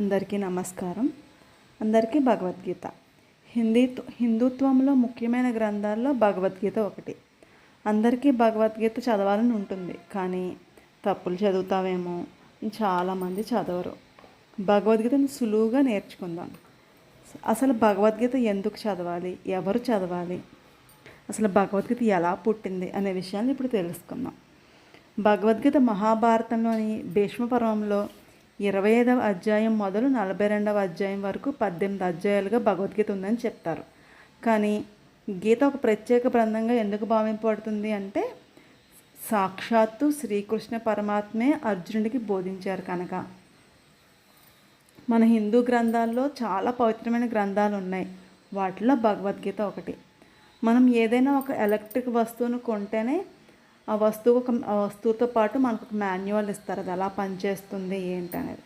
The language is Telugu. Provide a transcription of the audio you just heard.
అందరికీ నమస్కారం. అందరికీ భగవద్గీత. హిందుత్వంలో ముఖ్యమైన గ్రంథాల్లో భగవద్గీత ఒకటి. అందరికీ భగవద్గీత చదవాలని ఉంటుంది, కానీ తప్పులు చదువుతావేమో, చాలామంది చదవరు. భగవద్గీతను సులువుగా నేర్చుకుందాం. అసలు భగవద్గీత ఎందుకు చదవాలి, ఎవరు చదవాలి, అసలు భగవద్గీత ఎలా పుట్టింది అనే విషయాన్ని ఇప్పుడు తెలుసుకుందాం. భగవద్గీత మహాభారతంలోని భీష్మ పర్వంలో 25వ అధ్యాయం మొదలు 42వ అధ్యాయం వరకు 18 అధ్యాయాలుగా భగవద్గీత ఉందని చెప్తారు. కానీ గీత ఒక ప్రత్యేక గ్రంథంగా ఎందుకు భావింపబడుతుంది అంటే, సాక్షాత్తు శ్రీకృష్ణ పరమాత్మే అర్జునుడికి బోధించారు కనుక. మన హిందూ గ్రంథాల్లో చాలా పవిత్రమైన గ్రంథాలు ఉన్నాయి, వాటిలో భగవద్గీత ఒకటి. మనం ఏదైనా ఒక ఎలక్ట్రిక్ వస్తువును కొంటేనే ఆ వస్తువుతో పాటు మనకు ఒక మాన్యువల్ ఇస్తారు, అది ఎలా పనిచేస్తుంది ఏంటనేది.